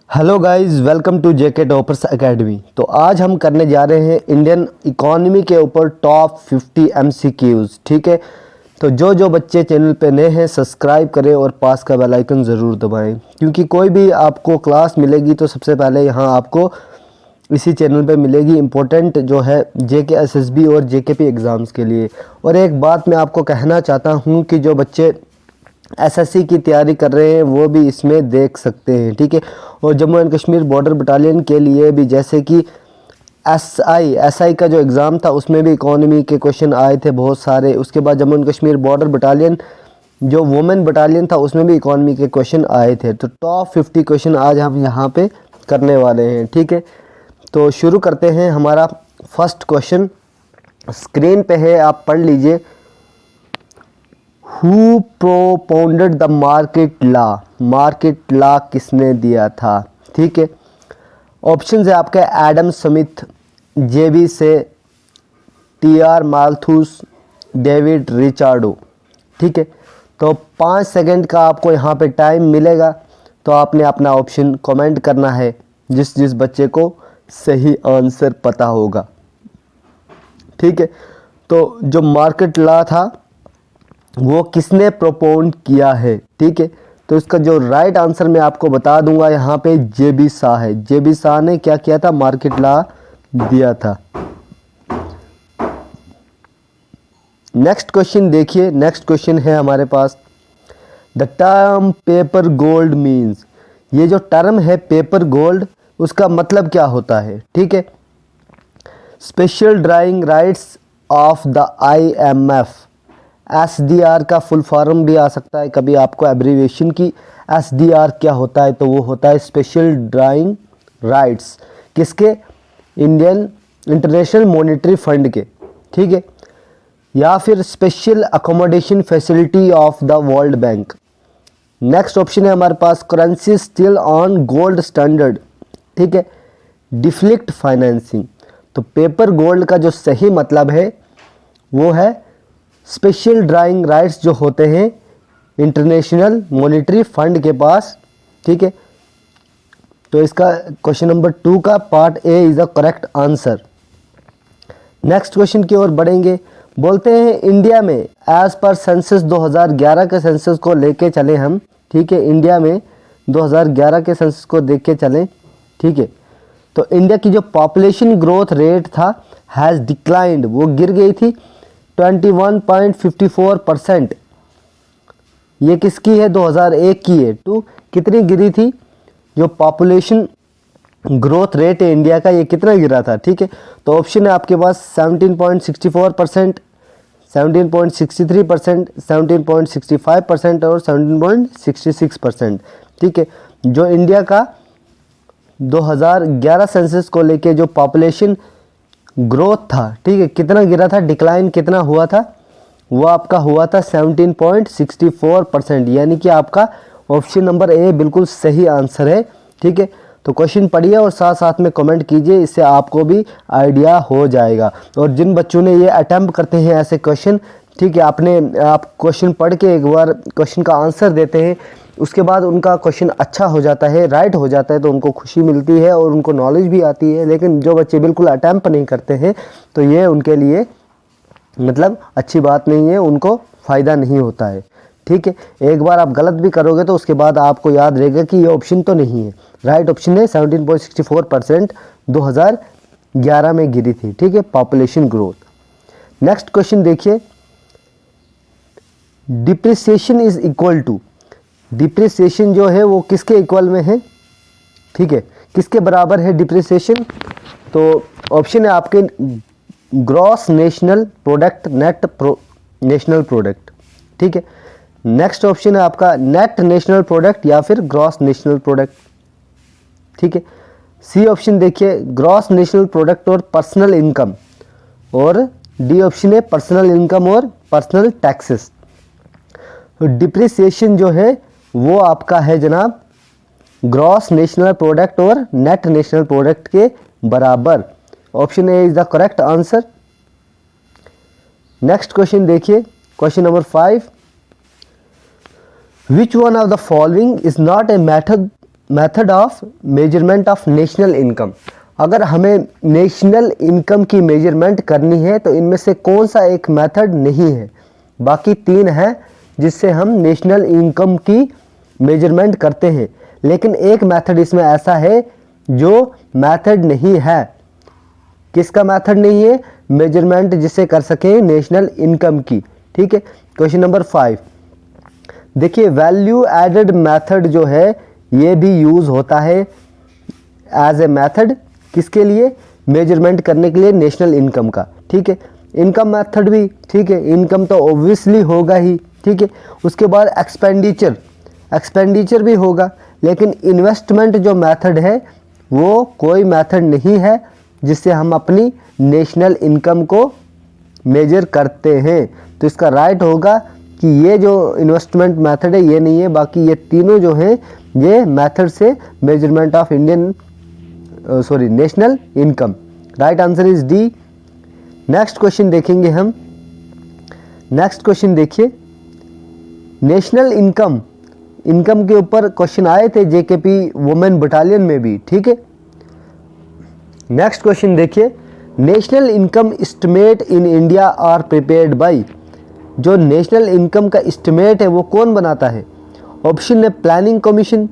Hello guys, welcome to JK toppers academy. तो आज हम करने जा रहे हैं इंडियन इकोनॉमी के ऊपर टॉप 50 एमसीक्यूज़। ठीक है, तो जो बच्चे चैनल पे नए हैं सब्सक्राइब करें और पास का बेल आइकन ज़रूर दबाएं, क्योंकि कोई भी आपको क्लास मिलेगी तो सबसे पहले यहाँ आपको इसी चैनल पे मिलेगी इम्पोर्टेंट जो है जेके एसएसबी और जेकेपी एग्ज़ाम्स के लिए। और एक बात मैं आपको कहना चाहता हूँ कि जो बच्चे एसएससी की तैयारी कर रहे हैं वो भी इसमें देख सकते हैं। ठीक है, और Jammu and Kashmir border battalion के लिए भी, जैसे कि एसआई का जो एग्ज़ाम था उसमें भी इकोनॉमी के क्वेश्चन आए थे बहुत सारे। उसके बाद Jammu and Kashmir border battalion जो वुमेन बटालियन था उसमें भी इकोनॉमी के क्वेश्चन आए थे। तो टॉप 50 क्वेश्चन आज हम यहाँ पे करने वाले हैं। ठीक है, तो शुरू करते हैं। हमारा फर्स्ट क्वेश्चन स्क्रीन पे है, आप पढ़ लीजिए। Who propounded the market law? Market law किसने दिया था? ठीक है, ऑप्शन है आपके एडम स्मिथ, जेबी से, टीआर माल्थूस, डेविड रिचार्डो। ठीक है, तो 5 सेकंड का आपको यहाँ पे टाइम मिलेगा, तो आपने अपना ऑप्शन कमेंट करना है जिस जिस बच्चे को सही आंसर पता होगा। ठीक है, तो जो मार्केट लॉ था वो किसने प्रोपोन्ड किया है? ठीक है, तो इसका जो राइट आंसर मैं आपको बता दूंगा यहाँ पे जेबी शाह है। जेबी शाह ने क्या किया था? मार्केट लॉ दिया था। नेक्स्ट क्वेश्चन देखिए। नेक्स्ट क्वेश्चन है हमारे पास, the term paper gold means. ये जो टर्म है पेपर गोल्ड, उसका मतलब क्या होता है? ठीक है, special drawing rights of the IMF। SDR का फुल फॉर्म भी आ सकता है कभी आपको एब्रीविएशन की। SDR क्या होता है? तो वो होता है स्पेशल ड्राइंग राइट्स। किसके? इंडियन इंटरनेशनल मॉनेटरी फंड के। ठीक है, या फिर special accommodation facility of the world bank. Next option है हमारे पास currency still on gold standard. ठीक है, डिफ्लिक्ट फाइनेंसिंग। तो पेपर गोल्ड का जो सही मतलब है वो है स्पेशल ड्राइंग राइट्स जो होते हैं इंटरनेशनल मॉनेटरी फंड के पास। ठीक है, तो इसका क्वेश्चन नंबर 2 का part A is the correct answer. Next question की ओर बढ़ेंगे। बोलते हैं इंडिया में एज पर सेंसस 2011 के सेंसस को लेके चले हम। ठीक है, इंडिया में 2011 के सेंसस को देख के चलें। ठीक है, तो इंडिया की जो पॉपुलेशन ग्रोथ रेट था हैज़ डिक्लाइंड, वो गिर गई थी 21.54%। ये किसकी है? 2001 की है। टू कितनी गिरी थी? जो पॉपुलेशन ग्रोथ रेट है इंडिया का, ये कितना गिरा था? ठीक है, तो ऑप्शन है आपके पास 17.64%, 17.63%, 17.65% और 17.66%। ठीक है, जो इंडिया का 2011 सेंसस को लेके जो पॉपुलेशन ग्रोथ था, ठीक है, कितना गिरा था, डिक्लाइन कितना हुआ था? वो आपका हुआ था 17.64%। यानी कि आपका ऑप्शन नंबर ए बिल्कुल सही आंसर है। ठीक है, तो क्वेश्चन पढ़िए और साथ साथ में कमेंट कीजिए, इससे आपको भी आइडिया हो जाएगा। और जिन बच्चों ने ये अटैम्प्ट करते हैं ऐसे क्वेश्चन, ठीक है, आप क्वेश्चन पढ़ के एक बार क्वेश्चन का आंसर देते हैं, उसके बाद उनका क्वेश्चन अच्छा हो जाता है, राइट हो जाता है, तो उनको खुशी मिलती है और उनको नॉलेज भी आती है। लेकिन जो बच्चे बिल्कुल अटैम्प्ट नहीं करते हैं तो ये उनके लिए मतलब अच्छी बात नहीं है, उनको फ़ायदा नहीं होता है। ठीक है, एक बार आप गलत भी करोगे तो उसके बाद आपको याद रहेगा कि ये ऑप्शन तो नहीं है। राइट ऑप्शन है 17.64% 2011 में गिरी थी। ठीक है, पॉपुलेशन ग्रोथ। नेक्स्ट क्वेश्चन देखिए, depreciation is equal to. Depreciation जो है वो किसके इक्वल में है? ठीक है, किसके बराबर है डिप्रिसिएशन? तो ऑप्शन है आपके gross national product, net national product. ठीक है, नेक्स्ट ऑप्शन है आपका नेट नेशनल प्रोडक्ट या फिर ग्रॉस नेशनल प्रोडक्ट। ठीक है, सी ऑप्शन देखिए ग्रॉस नेशनल प्रोडक्ट और पर्सनल इनकम, और डी ऑप्शन है पर्सनल इनकम और पर्सनल टैक्सेस। तो डिप्रिसिएशन जो है वो आपका है जनाब ग्रॉस नेशनल प्रोडक्ट और नेट नेशनल प्रोडक्ट के बराबर। Option A is the correct answer. Next question देखिए, question number 5, which one of the following is not a method method of measurement of national income. अगर हमें national income की measurement करनी है तो इनमें से कौन सा एक मेथड नहीं है? बाकी तीन है जिससे हम नेशनल इनकम की मेजरमेंट करते हैं, लेकिन एक मेथड इसमें ऐसा है जो मेथड नहीं है। किसका मेथड नहीं है? मेजरमेंट जिससे कर सकें नेशनल इनकम की। ठीक है, क्वेश्चन नंबर 5 देखिए, वैल्यू एडेड मेथड जो है ये भी यूज़ होता है एज ए मेथड, किसके लिए? मेजरमेंट करने के लिए नेशनल इनकम का। ठीक है, इनकम मेथड भी, ठीक है, इनकम तो ऑब्वियसली होगा ही। ठीक है, उसके बाद एक्सपेंडिचर भी होगा, लेकिन इन्वेस्टमेंट जो मेथड है वो कोई मेथड नहीं है जिससे हम अपनी नेशनल इनकम को मेजर करते हैं। तो इसका राइट होगा कि ये जो इन्वेस्टमेंट मेथड है ये नहीं है, बाकी ये तीनों जो हैं ये मेथड से measurement of national income. Right answer is D. Next question देखेंगे हम। नेक्स्ट क्वेश्चन देखिए, नेशनल इनकम के ऊपर क्वेश्चन आए थे जेकेपी वुमेन बटालियन में भी। ठीक है, नेक्स्ट क्वेश्चन देखिए, national income estimate in India are prepared by. जो नेशनल इनकम का एस्टिमेट है वो कौन बनाता है? ऑप्शन है planning commission,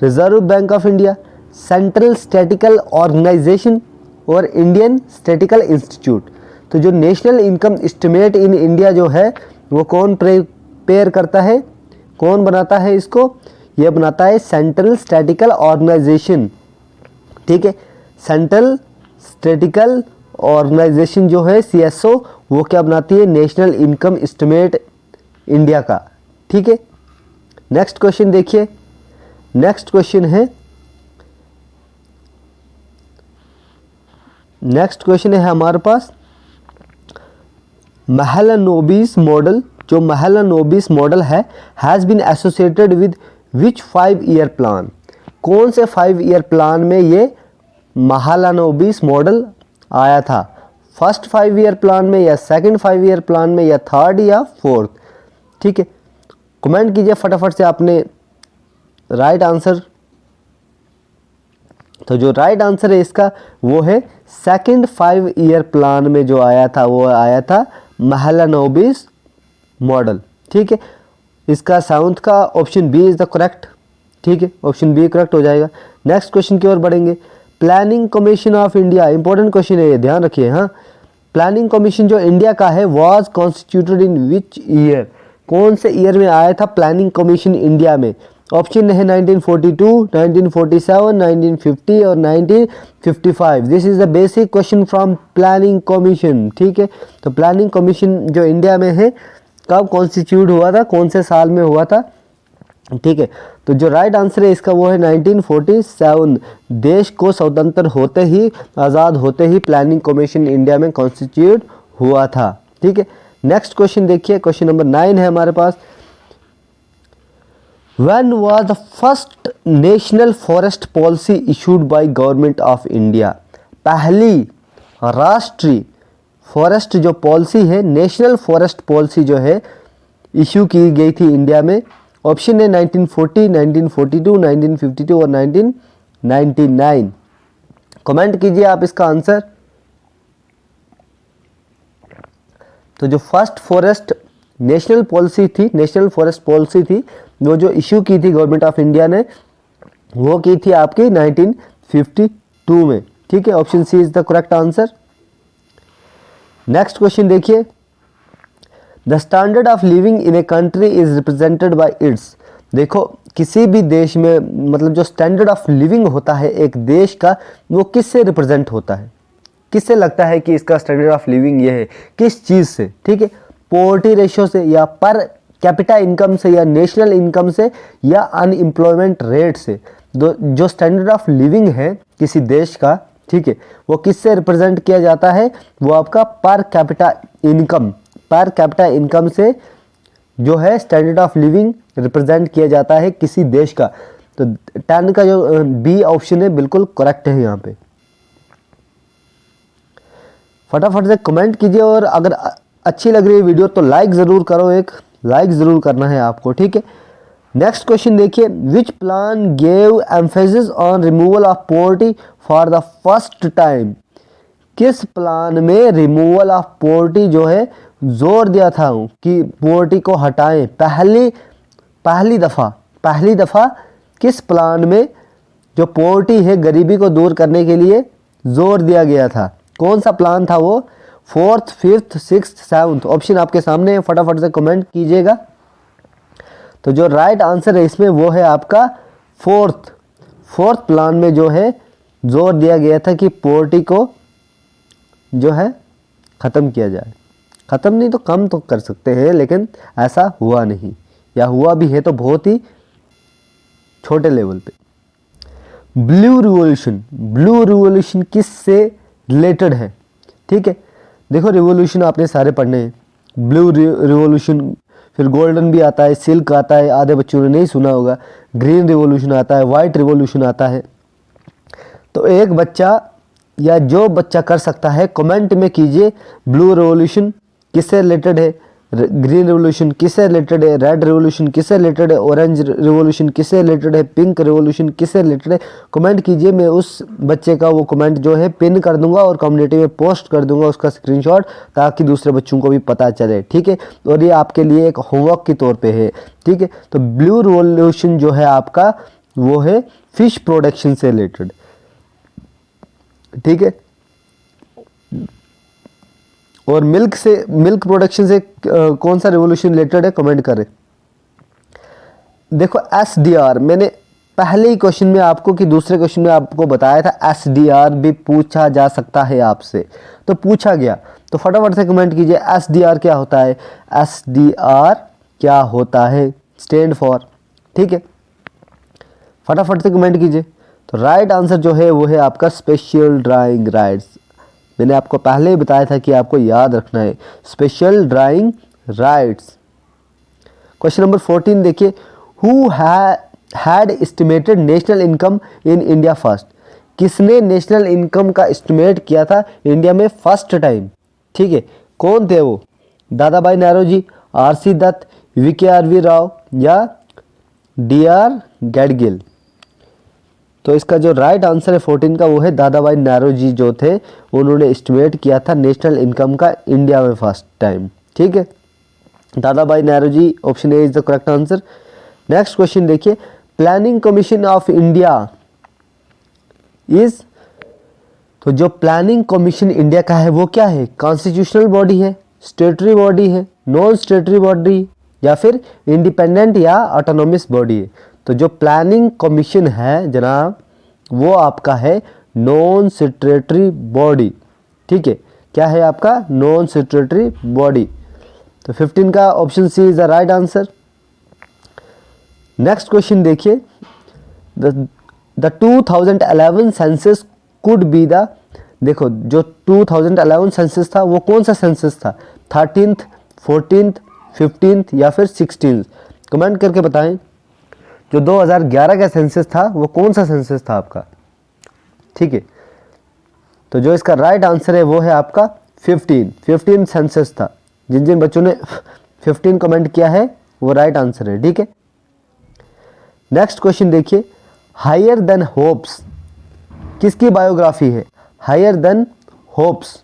reserve bank of India, central statical organisation और इंडियन स्टैटिकल इंस्टीट्यूट। तो जो national income estimate in India जो है वो कौन प्रिपेयर करता है, कौन बनाता है इसको? ये बनाता है सेंट्रल स्टैटिकल ऑर्गेनाइजेशन। ठीक है, सेंट्रल स्टैटिकल ऑर्गेनाइजेशन जो है CSO वो क्या बनाती है? नेशनल इनकम एस्टिमेट इंडिया का। ठीक है, नेक्स्ट क्वेश्चन देखिए। नेक्स्ट क्वेश्चन है हमारे पास महलनोबिस मॉडल। जो महलनोबिस मॉडल है has been associated with which 5 year plan? कौन से 5 ईयर प्लान में ये महलनोबिस मॉडल आया था? फर्स्ट 5 ईयर प्लान में या सेकंड 5 ईयर प्लान में या थर्ड या फोर्थ? ठीक है, कमेंट कीजिए फटाफट से आपने राइट आंसर। तो जो राइट आंसर है इसका वो है सेकंड 5 ईयर प्लान में जो आया था वो आया था महलनोबिस मॉडल। ठीक है, इसका साउंड का option B is the correct. ठीक है, ऑप्शन बी करेक्ट हो जाएगा। नेक्स्ट क्वेश्चन की ओर बढ़ेंगे। Planning commission of India, important question है ये, ध्यान रखिए। हाँ, प्लानिंग कमीशन जो इंडिया का है was constituted in which year? कौन से ईयर में आया था प्लानिंग कमीशन इंडिया में? ऑप्शन है 1942, 1947, 1950 और 1955। This is the basic question from planning commission. ठीक है, तो प्लानिंग कमीशन जो इंडिया में है कब कॉन्स्टिट्यूट हुआ था, कौन से साल में हुआ था? ठीक है, तो जो राइट आंसर है इसका वो है 1947। देश को स्वतंत्र होते ही, आज़ाद होते ही प्लानिंग कमीशन इंडिया में कॉन्स्टिट्यूट हुआ था। ठीक है, नेक्स्ट क्वेश्चन देखिए, क्वेश्चन नंबर 9 है हमारे पास। When was the first national forest policy issued by government of India? पहली राष्ट्रीय फॉरेस्ट जो पॉलिसी है, नेशनल फॉरेस्ट पॉलिसी जो है इशू की गई थी इंडिया में। ऑप्शन है 1940, 1942, 1952 और 1999। कमेंट कीजिए आप इसका आंसर। तो जो फर्स्ट फॉरेस्ट नेशनल पॉलिसी थी, नेशनल फॉरेस्ट पॉलिसी थी, वो जो इशू की थी गवर्नमेंट ऑफ इंडिया ने, वो की थी आपकी 1952 में। ठीक है, option C is the correct answer. Next question देखिए। The standard of living in a country is represented by its. देखो, किसी भी देश में मतलब जो स्टैंडर्ड ऑफ लिविंग होता है एक देश का, वो किससे रिप्रेजेंट होता है? किससे लगता है कि इसका स्टैंडर्ड ऑफ लिविंग ये है? किस चीज़ से? ठीक है, पॉवर्टी रेशियो से या पर कैपिटा इनकम से या नेशनल इनकम से या अनएम्प्लॉयमेंट रेट से। जो स्टैंडर्ड ऑफ लिविंग है किसी देश का, ठीक है, वो किससे रिप्रेजेंट किया जाता है? वो आपका पर कैपिटा इनकम से जो है स्टैंडर्ड ऑफ लिविंग रिप्रेजेंट किया जाता है किसी देश का। तो 10 का जो बी ऑप्शन है बिल्कुल करेक्ट है यहाँ पे। फटाफट से कमेंट कीजिए और अगर अच्छी लग रही है वीडियो तो लाइक ज़रूर करो, एक लाइक ज़रूर करना है आपको। ठीक है, नेक्स्ट क्वेश्चन देखिए, विच plan gave emphasis on removal of poverty for the first time. किस प्लान में रिमूवल ऑफ पॉवर्टी जो है जोर दिया था कि पॉवर्टी को हटाएं, पहली दफ़ा किस प्लान में जो पॉवर्टी है, गरीबी को दूर करने के लिए जोर दिया गया था, कौन सा प्लान था वो? 4th, 5th, 6th, 7th option आपके सामने है, फटाफट से कमेंट कीजिएगा। तो जो राइट आंसर है इसमें वो है आपका फोर्थ प्लान में जो है जोर दिया गया था कि पॉवर्टी को जो है ख़त्म किया जाए। ख़त्म नहीं तो कम तो कर सकते हैं, लेकिन ऐसा हुआ नहीं, या हुआ भी है तो बहुत ही छोटे लेवल पे। ब्लू रिवॉल्यूशन किससे रिलेटेड है? ठीक है, देखो रिवॉल्यूशन आपने सारे पढ़ने हैं, ब्लू रिवॉल्यूशन, फिर गोल्डन भी आता है, सिल्क आता है, आधे बच्चों ने नहीं सुना होगा, ग्रीन रिवॉल्यूशन आता है, वाइट रिवॉल्यूशन आता है। तो एक बच्चा या जो बच्चा कर सकता है कमेंट में कीजिए, ब्लू रिवॉल्यूशन किससे रिलेटेड है, ग्रीन रिवॉल्यूशन किससे रिलेटेड है, रेड रिवॉल्यूशन किससे रिलेटेड है, ऑरेंज रिवॉल्यूशन किससे रिलेटेड है, पिंक रिवॉल्यूशन किससे रिलेटेड है, कमेंट कीजिए। मैं उस बच्चे का वो कमेंट जो है पिन कर दूंगा और कम्युनिटी में पोस्ट कर दूंगा उसका स्क्रीनशॉट, ताकि दूसरे बच्चों को भी पता चले। ठीक है, और ये आपके लिए एक होमवर्क के तौर पे है। ठीक है, तो ब्लू रिवॉल्यूशन जो है आपका वो है फिश प्रोडक्शन से रिलेटेड। ठीक है, और मिल्क प्रोडक्शन से कौन सा रिवॉल्यूशन रिलेटेड है, कमेंट करें। देखो एसडीआर, मैंने पहले ही क्वेश्चन में आपको कि दूसरे क्वेश्चन में आपको बताया था एसडीआर भी पूछा जा सकता है आपसे, तो पूछा गया, तो फटाफट से कमेंट कीजिए एसडीआर क्या होता है, एसडीआर क्या होता है, स्टैंड फॉर। ठीक है, फटाफट से कमेंट कीजिए। तो राइट आंसर जो है वो है आपका स्पेशल ड्राइंग राइट्स। मैंने आपको पहले ही बताया था कि आपको याद रखना है special drawing rights. Question number 14 देखिए, who had estimated national income in India first. किसने नेशनल इनकम का एस्टिमेट किया था इंडिया में फर्स्ट टाइम? ठीक है, कौन थे वो? दादा भाई नौरोजी, आरसी दत्त, वी.के.आर.वी. राव या डी.आर. गैडगिल। तो इसका जो राइट आंसर है 14 का वो है दादा भाई नौरोजी जो थे, उन्होंने एस्टिमेट किया था नेशनल इनकम का इंडिया में फर्स्ट टाइम। ठीक है, Dadabhai Naoroji, option A is the correct answer. Next question देखिए, planning commission of India is, तो जो प्लानिंग कमीशन इंडिया का है वो क्या है? कॉन्स्टिट्यूशनल बॉडी है, स्टेटरी बॉडी है, नॉन स्टेटरी बॉडी, या फिर इंडिपेंडेंट या ऑटोनोमस बॉडी है? तो जो प्लानिंग कमीशन है जनाब वो आपका है नॉन स्टेटरी बॉडी। ठीक है, क्या है आपका? Non statutory body. तो 15 का option C is the right answer. Next question देखिए, the 2011 census could be the, देखो जो 2011 सेंसस था वो कौन सा सेंसस था? 13th, 14th, 15th या फिर 16th? कमेंट करके बताएं। जो 2011 का सेंसस था वो कौन सा सेंसस था आपका? ठीक है, तो जो इसका राइट आंसर है वो है आपका 15 सेंसस था। जिन जिन बच्चों ने 15 कमेंट किया है वो राइट आंसर है। ठीक है, नेक्स्ट क्वेश्चन देखिए, हायर देन होप्स किसकी बायोग्राफी है? Higher than hopes.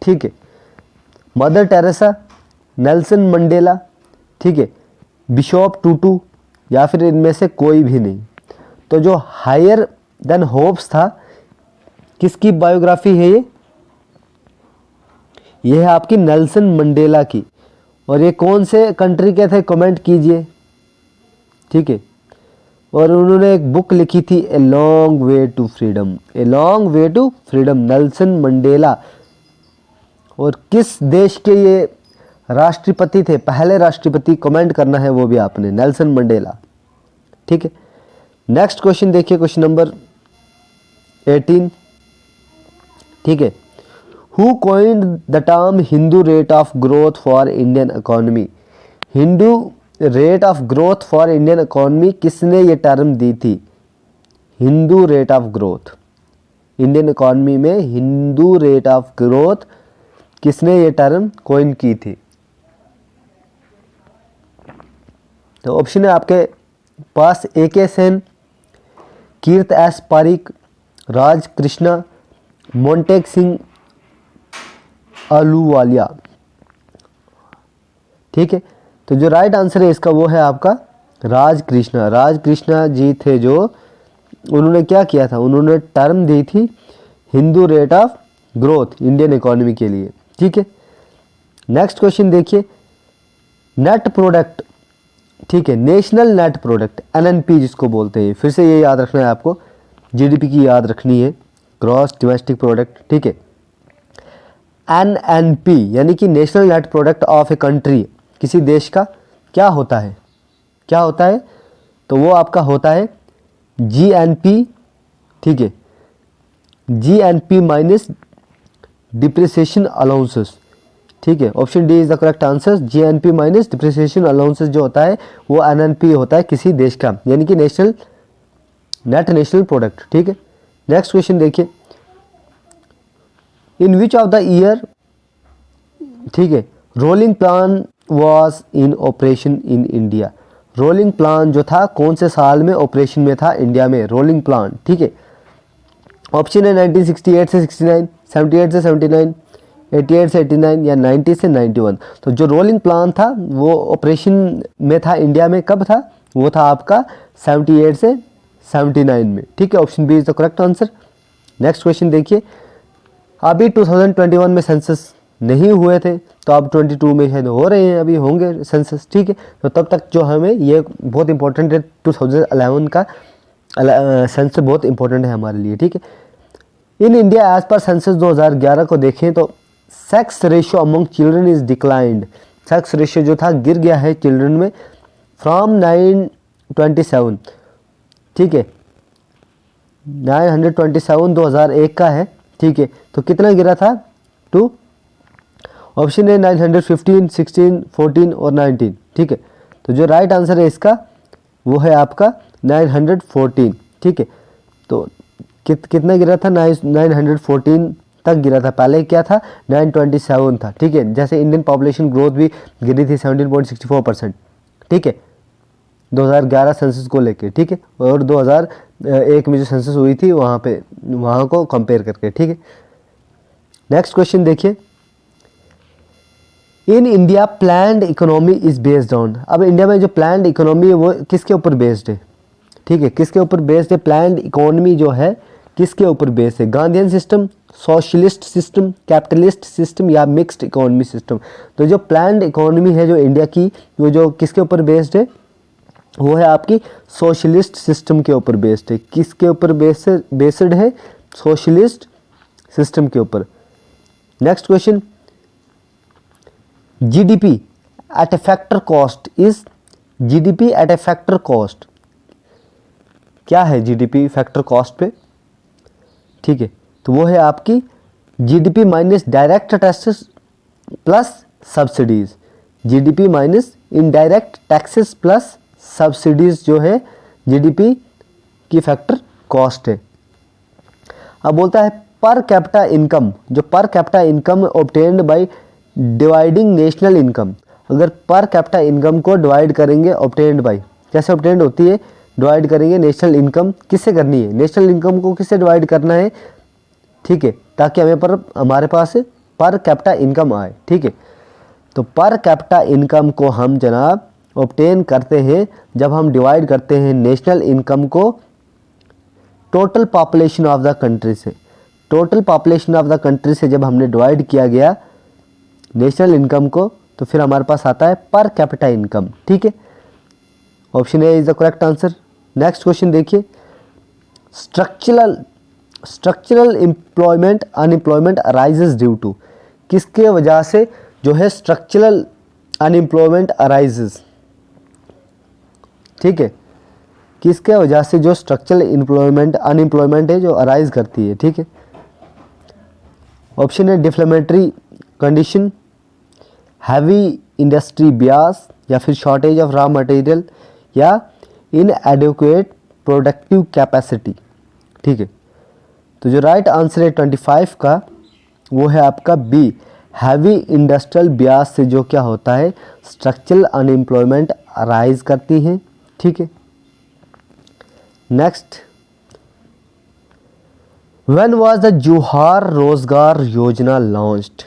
ठीक है, मदर टेरेसा, नेल्सन मंडेला, ठीक है, बिशॉप टूटू, या फिर इनमें से कोई भी नहीं। तो जो हायर देन होप्स था किसकी बायोग्राफी है? ये है आपकी नेल्सन मंडेला की। और ये कौन से कंट्री के थे? कमेंट कीजिए। ठीक है, और उन्होंने एक बुक लिखी थी a long way to freedom, a long way to freedom, Nelson Mandela. और किस देश के ये राष्ट्रपति थे? पहले राष्ट्रपति, कमेंट करना है वो भी आपने, नेल्सन मंडेला। ठीक है, नेक्स्ट क्वेश्चन देखिए, क्वेश्चन नंबर 18। ठीक है, who coined the term Hindu rate of growth for Indian economy? Hindu rate of growth for Indian economy किसने ये टर्म दी थी? Hindu rate of growth, Indian economy में हिंदू रेट ऑफ ग्रोथ किसने ये टर्म कॉइन की थी? तो ऑप्शन है आपके पास AK सेन, कीर्त एस पारिक, राज कृष्णा, मोंटेक सिंह आलूवालिया। ठीक है, तो जो राइट आंसर है इसका वो है आपका राज कृष्णा। राज कृष्णा जी थे जो, उन्होंने क्या किया था, उन्होंने टर्म दी थी Hindu rate of growth Indian economy के लिए। ठीक है, नेक्स्ट क्वेश्चन देखिए, नेट प्रोडक्ट, ठीक है, नेशनल नेट प्रोडक्ट NNP जिसको बोलते हैं, फिर से ये याद रखना है आपको, GDP की याद रखनी है, ग्रॉस डोमेस्टिक प्रोडक्ट। ठीक है, NNP यानी कि national net product of a country, किसी देश का क्या होता है, क्या होता है, तो वो आपका होता है GNP। ठीक है, GNP माइनस डिप्रिसिएशन अलाउंसेस। ठीक है, option D is the correct answer. GNP minus depreciation allowances जो होता है वो NNP होता है किसी देश का, यानी कि नेशनल नेट नेशनल प्रोडक्ट। ठीक है, नेक्स्ट क्वेश्चन देखिए, in which of the year, ठीक है, rolling plan was in operation in India. Rolling plan जो था कौन से साल में ऑपरेशन में था इंडिया में, रोलिंग प्लान। ठीक है, ऑप्शन है 1968 से 69, 78 से 79, 88 से 89 या 90 से 91। तो जो रोलिंग प्लान था वो ऑपरेशन में था इंडिया में, कब था, वो था आपका 78 से 79 में। ठीक है, option B is the correct answer. Next question देखिए, अभी 2021 में सेंसस नहीं हुए थे, तो अब 22 में शायद हो रहे हैं, अभी होंगे सेंसस। ठीक है, तो तब तक जो हमें, ये बहुत इंपॉर्टेंट है, 2011 का सेंसस बहुत इंपॉर्टेंट है हमारे लिए। ठीक है, in India as per census 2011 को देखें तो sex ratio among children is declined. Sex ratio जो था गिर गया है चिल्ड्रन में, फ्रॉम 927, ठीक है, 927 2001 का है। ठीक है, तो कितना गिरा था, 2, ऑप्शन है 915, 16, 14 और 19। ठीक है, तो जो राइट आंसर है इसका वो है आपका 914। ठीक है, तो कितना गिरा था, 914 तक गिरा था, पहले क्या था 927 था। ठीक है, जैसे इंडियन पॉपुलेशन ग्रोथ भी गिरी थी 17.64%। ठीक है, 2011 सेंसस को लेके। ठीक है, और 2001 में जो सेंसस हुई थी वहाँ को कंपेयर करके। ठीक है, नेक्स्ट क्वेश्चन देखिए, in India planned economy is based on. अब इंडिया में जो प्लान्ड इकोनॉमी है वो किसके ऊपर बेस्ड है, ठीक है, किसके ऊपर बेस्ड है, प्लान्ड इकोनॉमी जो है किसके ऊपर बेस्ड है, Gandhian system, socialist system, capitalist system या मिक्स्ड इकोनॉमी सिस्टम। तो जो प्लान्ड इकोनॉमी है जो इंडिया की, वो जो किसके ऊपर बेस्ड है, वो है आपकी सोशलिस्ट सिस्टम के ऊपर बेस्ड है। किसके ऊपर बेस्ड है, सोशलिस्ट सिस्टम के ऊपर। Next question, GDP at a factor cost is, GDP at a factor cost क्या है, GDP फैक्टर कॉस्ट पे, ठीक है, तो वो है आपकी GDP minus direct taxes plus subsidies. GDP minus indirect taxes plus subsidies जो है GDP की फैक्टर कॉस्ट है। अब बोलता है पर कैपिटा इनकम, जो per capita income obtained by dividing national income. अगर पर कैपिटा इनकम को डिवाइड करेंगे, ऑब्टेन्ड बाय, कैसे ऑब्टेन्ड होती है, डिवाइड करेंगे नेशनल इनकम, किससे करनी है, नेशनल इनकम को किससे डिवाइड करना है, ठीक है, ताकि हमारे पास पर कैपिटा इनकम आए। ठीक है, तो पर कैपिटा इनकम को हम जनाब ऑब्टेन करते हैं जब हम डिवाइड करते हैं नेशनल इनकम को total population of the country से। Total population of the country से जब हमने डिवाइड किया गया नेशनल इनकम को, तो फिर हमारे पास आता है पर कैपिटा इनकम। ठीक है, option A is the correct answer. Next question देखिए, structural employment unemployment arises due to, किसके वजह से जो है स्ट्रक्चरल अनएम्प्लॉयमेंट अराइजेज, ठीक है, किसके वजह से जो स्ट्रक्चरल एम्प्लॉयमेंट अनएम्प्लॉयमेंट है जो अराइज करती है। ठीक है, ऑप्शन है डिफ्लेमेटरी कंडीशन, हैवी इंडस्ट्री बियास, या फिर शॉर्टेज ऑफ रॉ मटेरियल, या इनएडिक्वेट प्रोडक्टिव कैपेसिटी। ठीक है, तो जो राइट आंसर है 25 का वो है आपका बी, हैवी इंडस्ट्रियल बियास से जो क्या होता है, स्ट्रक्चरल अनएम्प्लॉयमेंट अराइज करती हैं। ठीक है, नेक्स्ट, व्हेन वाज द जोहार रोजगार योजना लॉन्च्ड।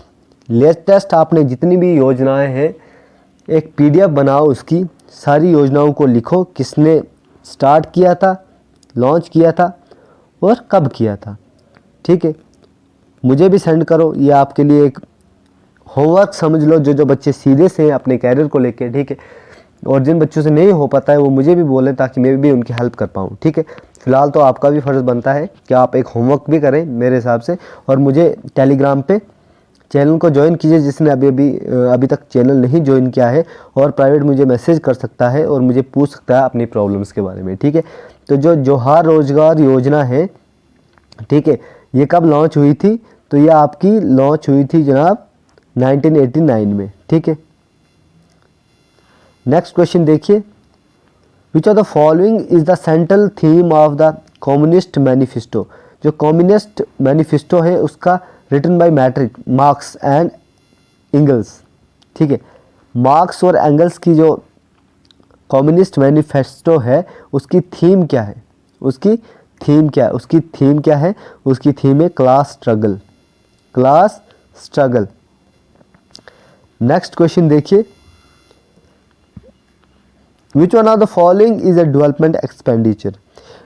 लेटेस्ट आपने जितनी भी योजनाएं हैं एक पीडीएफ बनाओ, उसकी सारी योजनाओं को लिखो, किसने स्टार्ट किया था, लॉन्च किया था और कब किया था। ठीक है, मुझे भी सेंड करो, ये आपके लिए एक होमवर्क समझ लो, जो बच्चे सीरियस हैं अपने कैरियर को लेके। ठीक है, और जिन बच्चों से नहीं हो पाता है वो मुझे भी बोलें ताकि मैं भी उनकी हेल्प कर पाऊँ। ठीक है, फिलहाल तो आपका भी फ़र्ज़ बनता है कि आप एक होमवर्क भी करें मेरे हिसाब से, और मुझे टेलीग्राम पे चैनल को ज्वाइन कीजिए जिसने अभी तक चैनल नहीं ज्वाइन किया है, और प्राइवेट मुझे मैसेज कर सकता है और मुझे पूछ सकता है अपनी प्रॉब्लम्स के बारे में। ठीक है, तो जो जोहार रोजगार योजना है, ठीक है, ये कब लॉन्च हुई थी, तो ये आपकी लॉन्च हुई थी जनाब 1989 में। ठीक है, नेक्स्ट क्वेश्चन देखिए, which of the following is the central theme of the communist manifesto. जो कम्युनिस्ट मैनिफेस्टो है उसका written by Marx and Engels. ठीक है, मार्क्स और एंगल्स की जो कम्युनिस्ट मैनिफेस्टो है उसकी थीम क्या है, उसकी थीम क्या है, उसकी थीम क्या है, उसकी थीम है class struggle, class struggle. Next question देखिए, which one of the following is a development expenditure.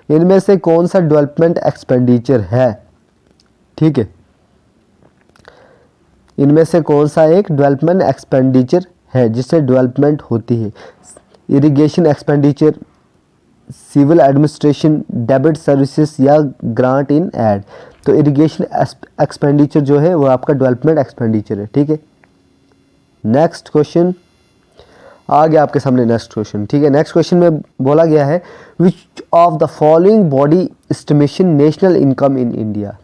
इनमें से कौन सा डेवलपमेंट एक्सपेंडिचर है। ठीक है, इनमें से कौन सा एक डेवलपमेंट एक्सपेंडिचर है जिससे डेवलपमेंट होती है। Irrigation expenditure, civil administration, debit services या ग्रांट इन एड। तो इरिगेशन एक्सपेंडिचर जो है वो आपका डेवलपमेंट एक्सपेंडिचर है। ठीक है, नेक्स्ट क्वेश्चन आ गया आपके सामने। नेक्स्ट क्वेश्चन, ठीक है, नेक्स्ट क्वेश्चन में बोला गया है विच of the following body estimation national income in India.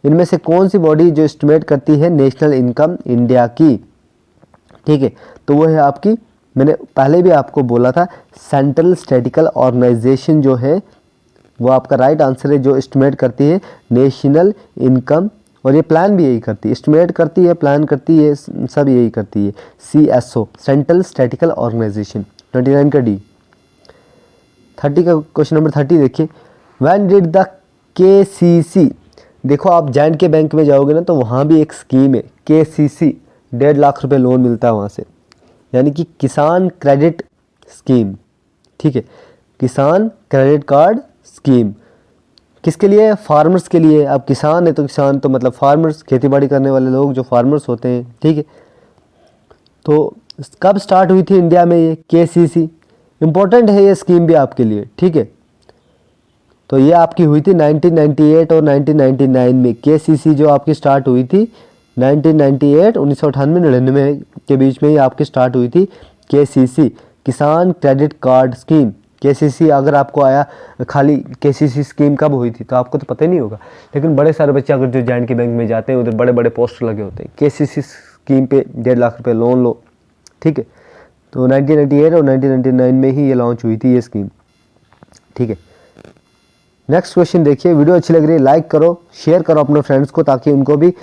इनमें से कौन सी बॉडी जो एस्टिमेट करती है नेशनल इनकम इंडिया की। ठीक है, तो वो है आपकी, मैंने पहले भी आपको बोला था, सेंट्रल स्टैटिस्टिकल ऑर्गेनाइजेशन जो है वो आपका राइट आंसर है, जो एस्टिमेट करती है नेशनल इनकम, और ये प्लान भी यही करती है, एस्टिमेट करती है, प्लान करती है, सब यही करती है। CSO, central statistical organisation. 29 का डी। 30 का क्वेश्चन नंबर 30 देखिए, व्हेन डिड द KCC। देखो आप J&K बैंक में जाओगे ना तो वहाँ भी एक स्कीम है KCC, 1.5 लाख रुपए लोन मिलता है वहाँ से, यानी कि किसान क्रेडिट स्कीम। ठीक है, किसान क्रेडिट कार्ड स्कीम किसके लिए, फार्मर्स के लिए। अब किसान है तो किसान तो मतलब फार्मर्स, खेती बाड़ी करने वाले लोग जो फार्मर्स होते हैं। ठीक है, तो कब स्टार्ट हुई थी इंडिया में ये KCC, इम्पोर्टेंट है ये स्कीम भी आपके लिए। ठीक है, तो ये आपकी हुई थी 1998 और 1999 में। KCC जो आपकी स्टार्ट हुई थी 1998, 1998-99 के बीच में ही आपकी स्टार्ट हुई थी KCC, किसान क्रेडिट कार्ड स्कीम। KCC अगर आपको आया खाली KCC स्कीम कब हुई थी तो आपको तो पता ही नहीं होगा, लेकिन बड़े सारे बच्चे अगर जो J&K बैंक में जाते हैं उधर बड़े बड़े पोस्टर लगे होते हैं KCC स्कीम पे 1.5 लाख रुपए लोन लो। ठीक है, तो 1998 और 1999 में ही ये लॉन्च हुई थी ये स्कीम। ठीक है, नेक्स्ट क्वेश्चन देखिए, वीडियो अच्छी लग रही है लाइक करो, शेयर करो अपने फ्रेंड्स को ताकि उनको भी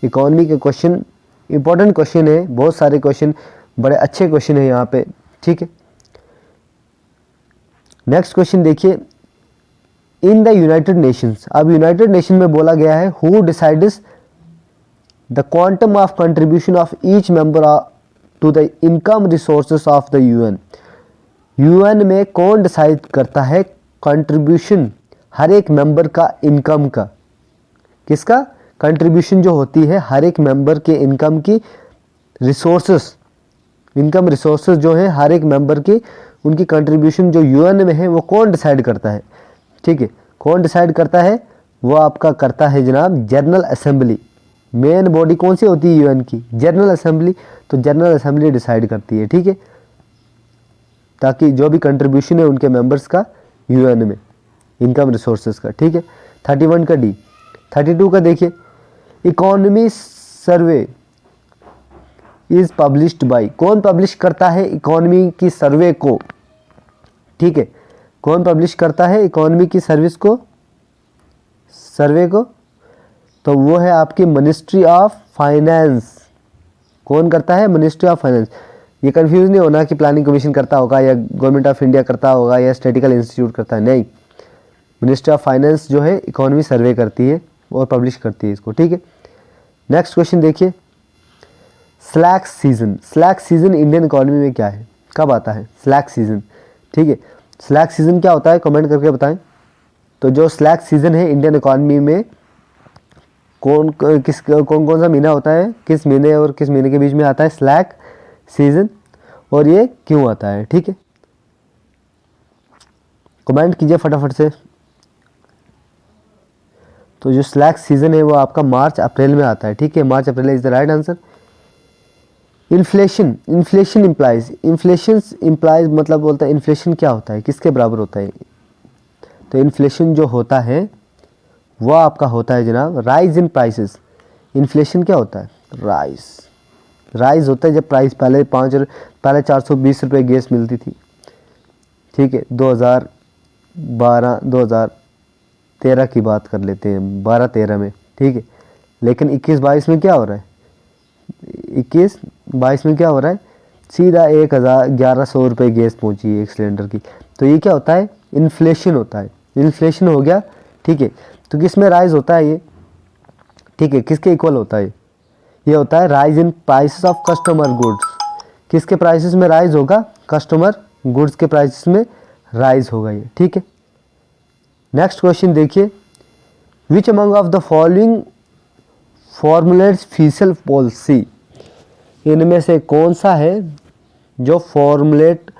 इकोनॉमी के क्वेश्चन, इंपॉर्टेंट क्वेश्चन है, बहुत सारे क्वेश्चन, बड़े अच्छे क्वेश्चन है यहाँ पे। ठीक है, नेक्स्ट क्वेश्चन देखिए, इन द यूनाइटेड नेशंस। अब यूनाइटेड नेशन में बोला गया है who decides the quantum of contribution of each member to the income resources of the UN। UN में कौन डिसाइड करता है कंट्रीब्यूशन हर एक मेंबर का इनकम का, किसका कंट्रीब्यूशन जो होती है हर एक मेंबर के इनकम की, रिसोर्सेस, इनकम रिसोर्सेस जो है हर एक मेंबर की, उनकी कंट्रीब्यूशन जो UN में है वो कौन डिसाइड करता है। ठीक है, कौन डिसाइड करता है, वो आपका करता है जनाब जनरल असेंबली। मेन बॉडी कौन सी होती है UN की, जनरल असेंबली। तो जनरल असेंबली डिसाइड करती है। ठीक है, ताकि जो भी कंट्रीब्यूशन है उनके मेंबर्स का UN में, इनकम रिसोर्सेज का। ठीक है, 31 का डी। 32 का देखिए, economy survey is published by. कौन पब्लिश करता है इकोनॉमी की सर्वे को। ठीक है, कौन पब्लिश करता है इकोनॉमी की सर्विस को, सर्वे को, तो वो है आपकी मिनिस्ट्री ऑफ फाइनेंस। कौन करता है, मिनिस्ट्री ऑफ फाइनेंस। ये कंफ्यूज नहीं होना कि प्लानिंग कमीशन करता होगा या गवर्नमेंट ऑफ इंडिया करता होगा या स्टैटिस्टिकल इंस्टीट्यूट करता है, नहीं, मिनिस्ट्री ऑफ फाइनेंस जो है इकोनॉमी सर्वे करती है और पब्लिश करती है इसको, ठीक है। नेक्स्ट क्वेश्चन देखिए, slack season. Slack season Indian economy में क्या है, कब आता है स्लैक सीजन, ठीक है। स्लैक सीजन क्या होता है कमेंट करके बताएं। तो जो स्लैक सीजन है इंडियन इकोनॉमी में कौन कौन सा महीना होता है, किस महीने और किस महीने के बीच में आता है स्लैक सीजन, और ये क्यों आता है, ठीक है। कमेंट कीजिए फटाफट से। तो जो स्लैक सीजन है वो आपका मार्च अप्रैल में आता है, ठीक है। March April is the right answer. Inflation. Inflation implies मतलब बोलता है इन्फ्लेशन क्या होता है, किसके बराबर होता है। तो इन्फ्लेशन जो होता है वो आपका होता है जनाब राइज इन प्राइसेस। इन्फ्लेशन क्या होता है, राइज होता है जब प्राइस पहले 420 रुपये गैस मिलती थी, ठीक है। 2013 की बात कर लेते हैं, 12-13 में, ठीक है। लेकिन 21-22 में क्या हो रहा है, 21-22 में क्या हो रहा है, सीधा 1100 रुपये गैस पहुंची है एक सिलेंडर की। तो ये क्या होता है, इन्फ्लेशन होता है। इन्फ्लेशन हो गया, ठीक है। तो किस में राइज होता है ये, ठीक है, किसके इक्वल होता है ये होता है rise in prices of customer goods. किसके प्राइसेस में राइज होगा, कस्टमर गुड्स के प्राइसेस में राइज होगा ये, ठीक है। नेक्स्ट क्वेश्चन देखिए, which among of the following formulates physical policy. इनमें से कौन सा है जो फॉर्मुलेट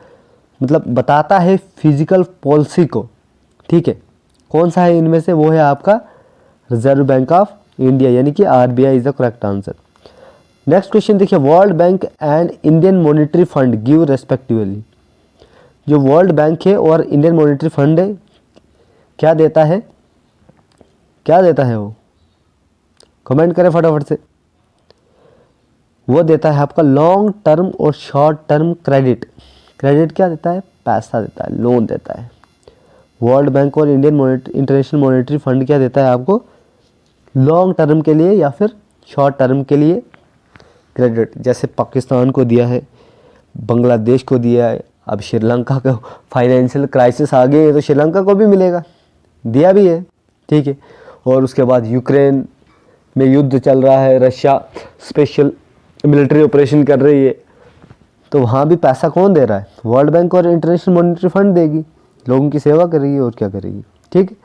मतलब बताता है फिजिकल पॉलिसी को, ठीक है। कौन सा है इनमें से, वो है आपका रिजर्व बैंक ऑफ इंडिया यानी कि RBI is the correct answer. Next question देखिए, world bank and Indian monetary fund give respectively. जो वर्ल्ड बैंक है और इंडियन मॉनेटरी फंड है क्या देता है, क्या देता है वो, कमेंट करें फटाफट से। वो देता है आपका लॉन्ग टर्म और शॉर्ट टर्म क्रेडिट। क्रेडिट क्या देता है, पैसा देता है, लोन देता है। वर्ल्ड बैंक और इंटरनेशनल मॉनेटरी फंड क्या देता है आपको, लॉन्ग टर्म के लिए या फिर शॉर्ट टर्म के लिए क्रेडिट। जैसे पाकिस्तान को दिया है, बांग्लादेश को दिया है, अब श्रीलंका का फाइनेंशियल क्राइसिस आ गई है तो श्रीलंका को भी मिलेगा, दिया भी है, ठीक है। और उसके बाद यूक्रेन में युद्ध चल रहा है, रशिया स्पेशल मिलिट्री ऑपरेशन कर रही है, तो वहाँ भी पैसा कौन दे रहा है, वर्ल्ड बैंक और इंटरनेशनल मॉनेटरी फंड देगी, लोगों की सेवा करेगी और क्या करेगी, ठीक है।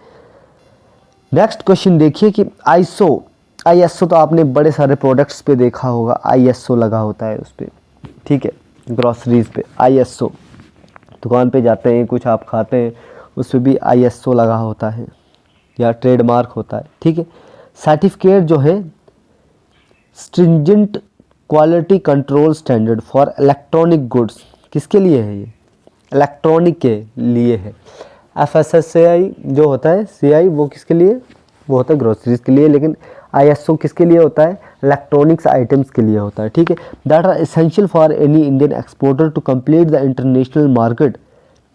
नेक्स्ट क्वेश्चन देखिए कि आईएसओ तो आपने बड़े सारे प्रोडक्ट्स पे देखा होगा, आईएसओ लगा होता है उस पर, ठीक है। ग्रॉसरीज पे आईएसओ, दुकान पे जाते हैं कुछ आप खाते हैं उस पर भी आईएसओ लगा होता है या ट्रेडमार्क होता है, ठीक है। सर्टिफिकेट जो है stringent quality control standard for electronic goods, किसके लिए है ये, इलेक्ट्रॉनिक के लिए है। एफएसएसएआई जो होता है सीआई वो किसके लिए, वो होता है ग्रोसरीज के लिए, लेकिन आईएसओ किसके लिए होता है, इलेक्ट्रॉनिक्स आइटम्स के लिए होता है, ठीक है। That are essential for any Indian exporter to complete the international market.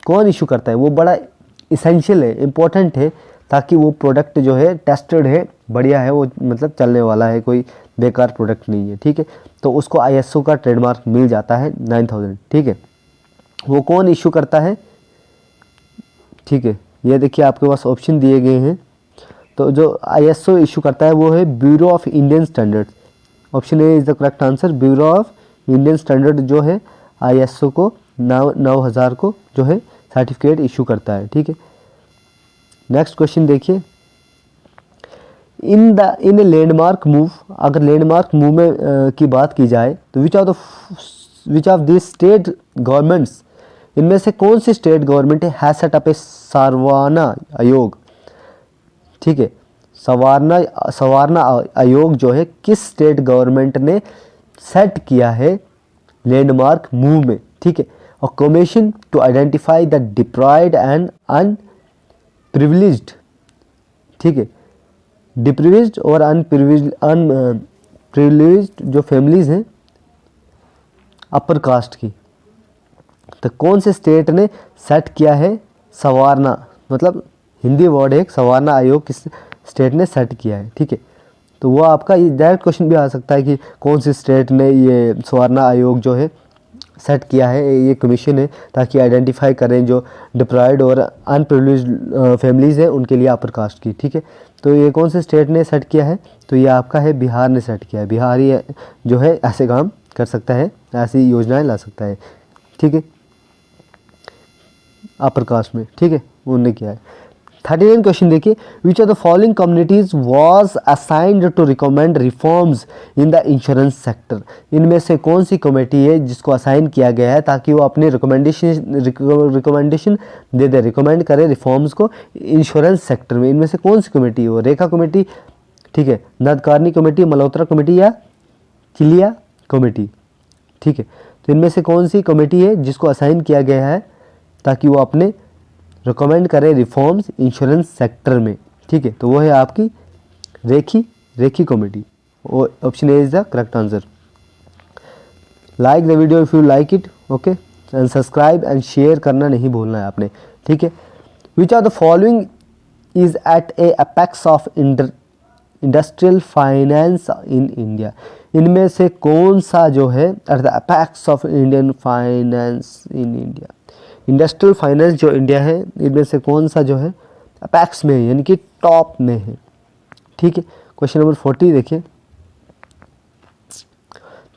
कौन इशू करता है, वो बड़ा इसेंशियल है, इम्पोर्टेंट है, ताकि वो प्रोडक्ट जो है टेस्टेड है, बढ़िया है, वो मतलब चलने वाला है, कोई बेकार प्रोडक्ट नहीं है, ठीक है। तो उसको आईएसओ का ट्रेडमार्क मिल जाता है 9000, ठीक है। वो कौन इशू करता है, ठीक है, ये देखिए आपके पास ऑप्शन दिए गए हैं। तो जो आईएसओ इशू करता है वो है bureau of Indian standard. Option A is the correct answer, bureau of Indian standard जो है आईएसओ को 9000 को जो है सर्टिफिकेट इशू करता है, ठीक है। नेक्स्ट क्वेश्चन देखिए, इन ए लैंडमार्क मूव, अगर लैंडमार्क मूव में की बात की जाए तो which of this state governments, इनमें से कौन सी स्टेट गवर्नमेंट है सेट अप ए सारवाना आयोग, ठीक है। सवारना आयोग जो है किस स्टेट गवर्नमेंट ने सेट किया है लैंडमार्क मूव में, ठीक है। और commission to identify the deprived and unprivileged, ठीक है। डिप्रिविलेज्ड और अनप्रिविलेज्ड जो फैमिलीज हैं अपर कास्ट की, तो कौन से स्टेट ने सेट किया है, सवारना मतलब हिंदी वर्ड है एक, सवारना आयोग किस स्टेट ने सेट किया है, ठीक है। तो वो आपका ये डायरेक्ट क्वेश्चन भी आ सकता है कि कौन सी स्टेट ने ये सवारना आयोग जो है सेट किया है, ये कमीशन है ताकि आइडेंटिफाई करें जो डिप्राइव्ड और अनप्रिविलेज्ड फैमिलीज़ हैं उनके लिए अपर कास्ट की। ठीक है, तो ये कौन से स्टेट ने सेट किया है? तो ये आपका है बिहार ने सेट किया है। बिहार ही जो है ऐसे काम कर सकता है, ऐसी योजनाएं ला सकता है। ठीक है, अपर कास्ट में। ठीक है, उन्होंने किया है। 39 क्वेश्चन देखिए, which of the following communities was assigned to recommend reforms in the insurance sector? इनमें से कौन सी कमेटी है जिसको असाइन किया गया है ताकि वो अपने रिकमेंडेशन दे दे, रिकमेंड करे रिफॉर्म्स को इंश्योरेंस सेक्टर में? इनमें से कौन सी कमेटी हो? रेखा कमेटी, ठीक है, नादकारनी कमेटी, मल्होत्रा कमेटी या चिलिया कमेटी? ठीक है, तो इनमें से कौन सी कमेटी है जिसको असाइन किया गया है ताकि वो अपने रिकमेंड करें रिफॉर्म्स इंश्योरेंस सेक्टर में? ठीक है, तो वो है आपकी Rekhi committee. Option A is the correct answer. Like the video if you like it, okay, and subscribe and share करना नहीं भूलना है आपने। ठीक है, which are the following is at a apex of industrial finance in India? इनमें से कौन सा जो है at the apex of Indian finance in India? Industrial finance जो इंडिया है, इनमें से कौन सा जो है अपेक्स में है, यानी कि टॉप में है? ठीक है, क्वेश्चन नंबर 40 देखिए,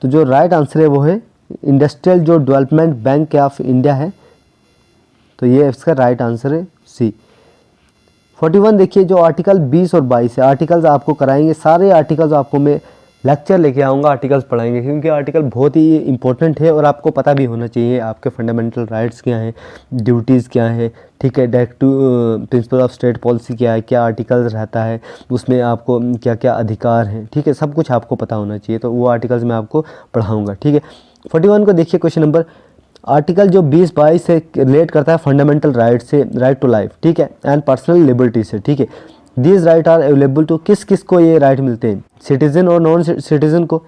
तो जो राइट आंसर है वो है इंडस्ट्रियल जो डेवलपमेंट बैंक ऑफ इंडिया है, तो ये इसका राइट आंसर है सी। 41 देखिए, जो आर्टिकल 20 और 22 है, आर्टिकल्स आपको कराएंगे, सारे आर्टिकल्स आपको मैं लेक्चर लेके आऊँगा, आर्टिकल्स पढ़ाएंगे, क्योंकि आर्टिकल बहुत ही इंपॉर्टेंट है और आपको पता भी होना चाहिए आपके फंडामेंटल राइट्स क्या हैं, ड्यूटीज़ क्या है। ठीक है, directive principle of state policy क्या है, क्या आर्टिकल्स रहता है, उसमें आपको क्या क्या अधिकार हैं। ठीक है, सब कुछ आपको पता होना चाहिए, तो वो आर्टिकल्स मैं आपको पढ़ाऊँगा। ठीक है, 41 को देखिए, क्वेश्चन नंबर, आर्टिकल जो 20-22 से रिलेट करता है फंडामेंटल राइट से, राइट टू लाइफ, ठीक है, एंड पर्सनल लिबर्टी से। ठीक है, these right are available to, किस किस को ये राइट मिलते हैं? सिटीजन और नॉन सिटीजन को,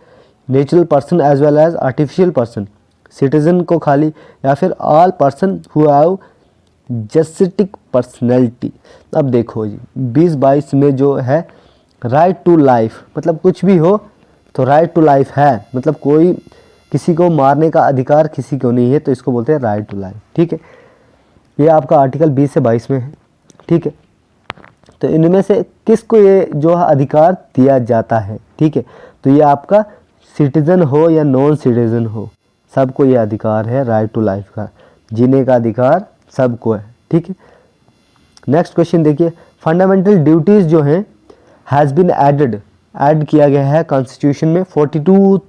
natural person as well as artificial person, citizen को खाली, या फिर all person who have juristic personality. अब देखो जी, 20-22 में जो है राइट टू लाइफ, मतलब कुछ भी हो तो राइट टू लाइफ है, मतलब कोई किसी को मारने का अधिकार किसी को नहीं है, तो इसको बोलते हैं राइट टू लाइफ। ठीक है, ये आपका आर्टिकल 20 से 22 में है। ठीक है, तो इनमें से किसको ये जो अधिकार दिया जाता है? ठीक है, तो ये आपका सिटीजन हो या नॉन सिटीजन हो, सबको ये अधिकार है राइट टू लाइफ का, जीने का अधिकार सबको है। ठीक है, नेक्स्ट क्वेश्चन देखिए, फंडामेंटल ड्यूटीज़ जो हैं हैज़ बीन ऐड किया गया है कॉन्स्टिट्यूशन में 42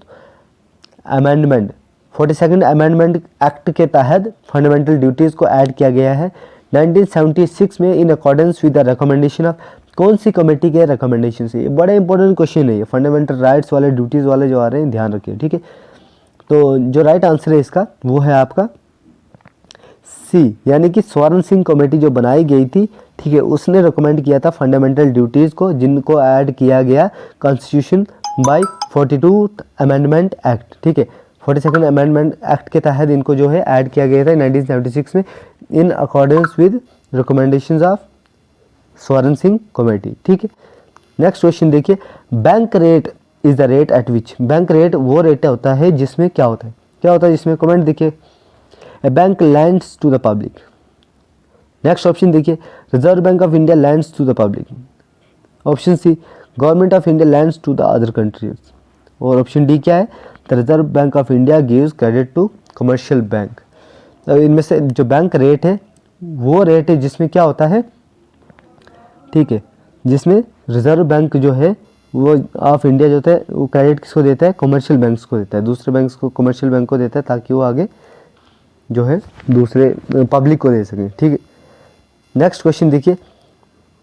अमेंडमेंट, 42nd अमेंडमेंट एक्ट के तहत फंडामेंटल ड्यूटीज़ को ऐड किया गया है 1976 में, in accordance with the recommendation of, कौन सी कमेटी के रिकमेंडेशन से? ये बड़े इंपॉर्टेंट क्वेश्चन है, ये फंडामेंटल राइट्स वाले, ड्यूटीज़ वाले जो आ रहे हैं, ध्यान रखिए। ठीक है, तो जो राइट आंसर है इसका वो है आपका सी, यानी कि स्वर्ण सिंह कमेटी जो बनाई गई थी, ठीक है, उसने रिकमेंड किया था फंडामेंटल ड्यूटीज़ को, जिनको ऐड किया गया कॉन्स्टिट्यूशन बाय 42 अमेंडमेंट एक्ट। ठीक है, 42nd अमेंडमेंट एक्ट के तहत इनको जो है ऐड किया गया था 1976 में, in accordance with recommendations of Swaran Singh committee. ठीक है, नेक्स्ट क्वेश्चन देखिए, bank rate is the rate at which, bank rate वो रेट होता है जिसमें क्या होता है जिसमें, कमेंट देखिए, a bank lends to the public. Next option देखिए, Reserve bank of India lends to the public. Option C, government of India lends to the other countries. और ऑप्शन डी क्या है? The reserve bank of India gives credit to commercial bank. तो इनमें से जो bank rate है वो rate है जिसमें क्या होता है, ठीक है, जिसमें रिजर्व बैंक जो है वो ऑफ इंडिया जो होता है वो क्रेडिट किसको देता है? कमर्शियल बैंक्स को देता है, दूसरे बैंक्स को, कमर्शियल बैंक को देता है, ताकि वो आगे जो है दूसरे पब्लिक को दे सकें। ठीक है, नेक्स्ट क्वेश्चन देखिए,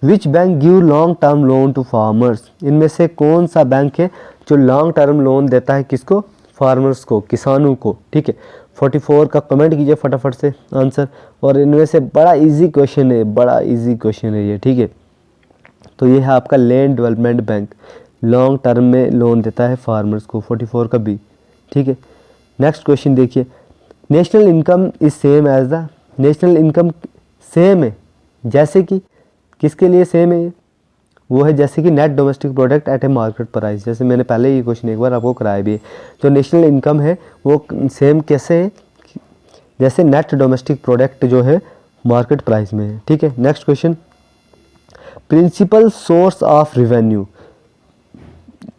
which bank give long term loan to farmers. इनमें से कौन सा बैंक है जो लॉन्ग टर्म लोन देता है किसको? फार्मर्स को, किसानों को। ठीक है, 44 का कमेंट कीजिए फटाफट से आंसर। और इनमें से बड़ा इजी क्वेश्चन है, बड़ा इजी क्वेश्चन है ये। ठीक है, तो ये है आपका land development bank, long term में लोन देता है फार्मर्स को, 44 का बी। ठीक है, नेक्स्ट क्वेश्चन देखिए, national income is same as the, national income same है जैसे कि, किसके लिए सेम है? वो है जैसे कि net domestic product at A market price. जैसे मैंने पहले ये क्वेश्चन एक बार आपको कराया भी है, जो नेशनल इनकम है वो सेम कैसे है? जैसे नेट डोमेस्टिक प्रोडक्ट जो है मार्केट प्राइस में है। ठीक है, next question, principal source of revenue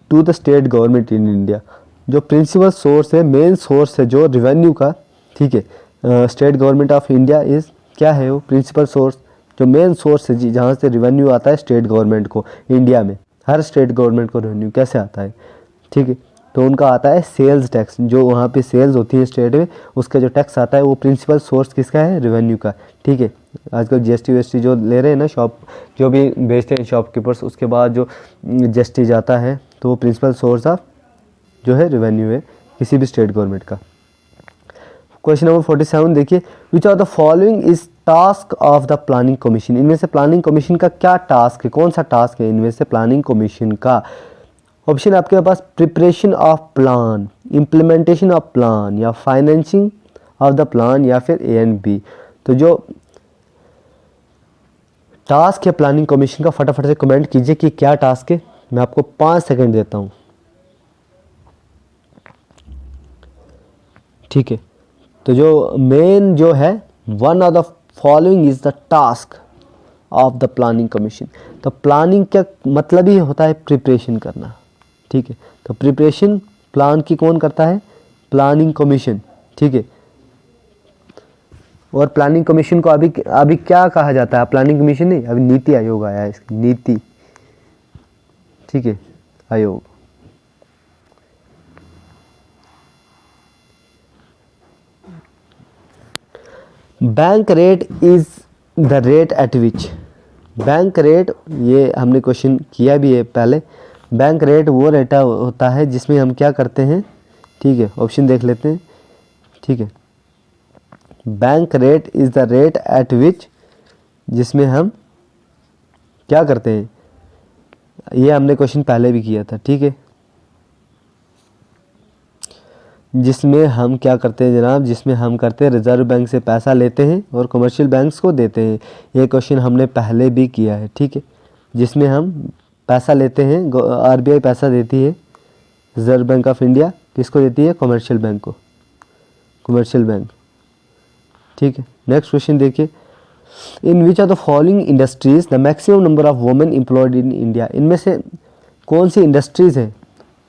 to the state government in India. जो प्रिंसिपल सोर्स है, मेन सोर्स है जो रेवेन्यू का, ठीक है, state government of India is क्या है वो प्रिंसिपल सोर्स, जो मेन सोर्स है जी जहाँ से रेवेन्यू आता है स्टेट गवर्नमेंट को इंडिया में। हर स्टेट गवर्नमेंट को रेवेन्यू कैसे आता है, ठीक है, तो उनका आता है सेल्स टैक्स, जो वहाँ पे सेल्स होती है स्टेट में, उसका जो टैक्स आता है वो प्रिंसिपल सोर्स किसका है, रेवेन्यू का। ठीक है, आजकल जीएसटी वीएसटी जो ले रहे हैं ना शॉप, जो भी बेचते हैं शॉपकीपर्स, उसके बाद जो जीएसटी जाता है तो वो प्रिंसिपल सोर्स ऑफ जो है रेवेन्यू है किसी भी स्टेट गवर्नमेंट का। क्वेश्चन नंबर 47 देखिए, which are the following is task of the planning commission. इनमें से प्लानिंग कमीशन का क्या टास्क है, कौन सा टास्क है इनमें से प्लानिंग कमीशन का। ऑप्शन आपके पास preparation of plan, implementation of plan, या फाइनेंसिंग ऑफ द प्लान, या फिर ए एंड बी। तो जो टास्क है प्लानिंग कमीशन का, फटाफट से कमेंट कीजिए कि क्या टास्क है। मैं आपको 5 सेकंड देता हूँ। ठीक है, तो जो मेन जो है, one of the following is the task of the planning commission. तो प्लानिंग क्या मतलब ही होता है प्रिपरेशन करना। ठीक है, तो प्रिपरेशन प्लान की कौन करता है, प्लानिंग कमीशन। ठीक है, और प्लानिंग कमीशन को अभी क्या कहा जाता है, प्लानिंग कमीशन नहीं, अभी नीति आयोग आया है, इसकी नीति, ठीक है, आयोग। Bank rate is the rate at which, bank rate, ये हमने क्वेश्चन किया भी है पहले। बैंक रेट वो रेट होता है जिसमें हम क्या करते हैं, ठीक है, ऑप्शन देख लेते हैं। ठीक है, bank rate is the rate at विच, जिसमें हम क्या करते हैं, ये हमने क्वेश्चन पहले भी किया था। ठीक है, जिसमें हम क्या करते हैं जनाब, जिसमें हम करते हैं रिजर्व बैंक से पैसा लेते हैं और कमर्शियल बैंक्स को देते हैं। ये क्वेश्चन हमने पहले भी किया है। ठीक है, जिसमें हम पैसा लेते हैं, आरबीआई पैसा देती है, रिजर्व बैंक ऑफ इंडिया किसको देती है, कमर्शियल बैंक को, कमर्शियल बैंक। ठीक है, नेक्स्ट क्वेश्चन देखिए, in which are the following industries the maximum number of women employed in India. इनमें से कौन सी इंडस्ट्रीज़ हैं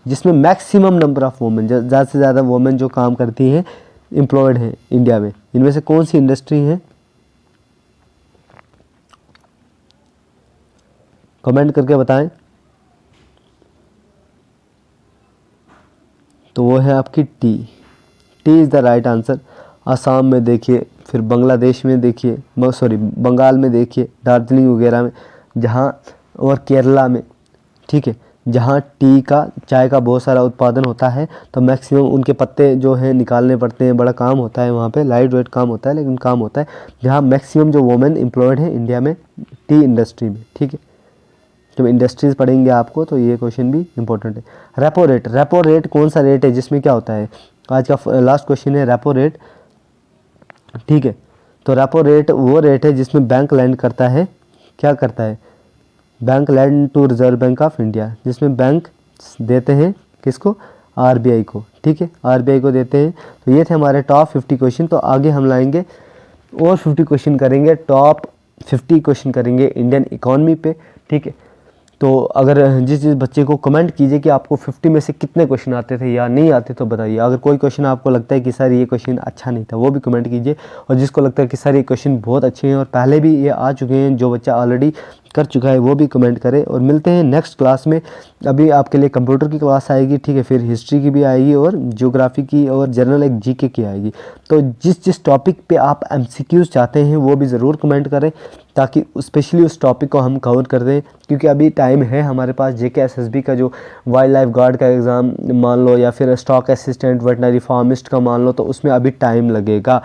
जिसमें मैक्सिमम नंबर ऑफ वुमेन, ज़्यादा से ज़्यादा वुमेन जो काम करती हैं एम्प्लॉयड हैं इंडिया में, इनमें से कौन सी इंडस्ट्री है, कमेंट करके बताएं। तो वो है आपकी T, T is the right answer. Assam में देखिए, फिर बांग्लादेश में देखिए, बंगाल में देखिए, दार्जिलिंग वगैरह में, जहाँ, और केरला में, ठीक है, जहाँ टी का, चाय का बहुत सारा उत्पादन होता है, तो मैक्सिमम उनके पत्ते जो हैं निकालने पड़ते हैं, बड़ा काम होता है वहाँ पे, लाइट वेट काम होता है लेकिन काम होता है, जहाँ मैक्सिमम जो वुमेन एम्प्लॉयड है इंडिया में टी इंडस्ट्री में। ठीक है, जब इंडस्ट्रीज़ पढ़ेंगे आपको तो ये क्वेश्चन भी इंपॉर्टेंट है। रेपो रेट, रेपो रेट कौन सा रेट है जिसमें क्या होता है, आज का लास्ट क्वेश्चन है रेपो रेट। ठीक है, तो रेपो रेट वो रेट है जिसमें बैंक लैंड करता है, क्या करता है, bank lend to Reserve bank of India, जिसमें बैंक देते हैं किसको, आरबीआई को। ठीक है, आरबीआई को देते हैं। तो ये थे हमारे टॉप 50 क्वेश्चन। तो आगे हम लाएंगे और 50 क्वेश्चन करेंगे, टॉप 50 क्वेश्चन करेंगे इंडियन इकॉनमी पे। ठीक है, तो अगर जिस बच्चे को कमेंट कीजिए कि आपको 50 में से कितने क्वेश्चन आते थे या नहीं आते तो बताइए। अगर कोई क्वेश्चन आपको लगता है कि सर ये क्वेश्चन अच्छा नहीं था, वो भी कमेंट कीजिए। और जिसको लगता है कि सर ये क्वेश्चन बहुत अच्छे हैं और पहले भी ये आ चुके हैं, जो बच्चा ऑलरेडी कर चुका है वो भी कमेंट करे। और मिलते हैं नेक्स्ट क्लास में। अभी आपके लिए कंप्यूटर की क्लास आएगी, ठीक है, फिर हिस्ट्री की भी आएगी और ज्योग्राफी की और जनरल एक जीके की आएगी। तो जिस जिस टॉपिक पे आप एमसीक्यूज़ चाहते हैं वो भी ज़रूर कमेंट करें, ताकि स्पेशली उस टॉपिक को हम कवर कर दें। क्योंकि अभी टाइम है हमारे पास, जेके एसएसबी का जो वाइल्ड लाइफ गार्ड का एग्ज़ाम मान लो, या फिर स्टॉक असिस्टेंट, वेटनरी फार्मिस्ट का मान लो, तो उसमें अभी टाइम लगेगा।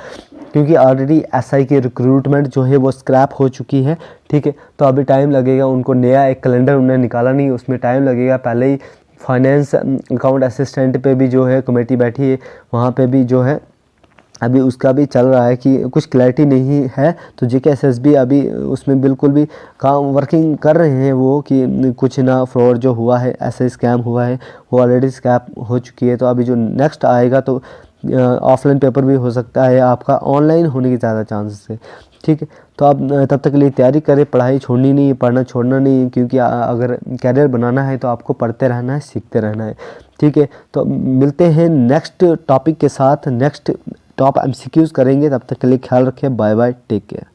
क्योंकि ऑलरेडी एसआई की रिक्रूटमेंट जो है वो स्क्रैप हो चुकी है। ठीक है, तो अभी टाइम लगेगा, उनको नया एक कैलेंडर उन्होंने निकाला नहीं, उसमें टाइम लगेगा। पहले ही फाइनेंस अकाउंट असिस्टेंट पे भी जो है कमेटी बैठी है, वहाँ पे भी जो है अभी उसका भी चल रहा है कि कुछ क्लैरिटी नहीं है। तो जेके एसएसबी अभी उसमें बिल्कुल भी काम वर्किंग कर रहे हैं वो, कि कुछ ना फ्रॉड जो हुआ है, ऐसे स्कैम हुआ है वो ऑलरेडी स्कैम हो चुकी है। तो अभी जो नेक्स्ट आएगा तो ऑफलाइन पेपर भी हो सकता है आपका, ऑनलाइन होने के ज़्यादा चांसेस है। ठीक है, तो आप तब तक के लिए तैयारी करें, पढ़ाई छोड़नी नहीं है, पढ़ना छोड़ना नहीं है, क्योंकि अगर कैरियर बनाना है तो आपको पढ़ते रहना है, सीखते रहना है। ठीक है, तो मिलते हैं नेक्स्ट टॉपिक के साथ, नेक्स्ट टॉप एमसीक्यूज़ करेंगे। तब तक के लिए ख्याल रखें, बाय बाय, टेक केयर।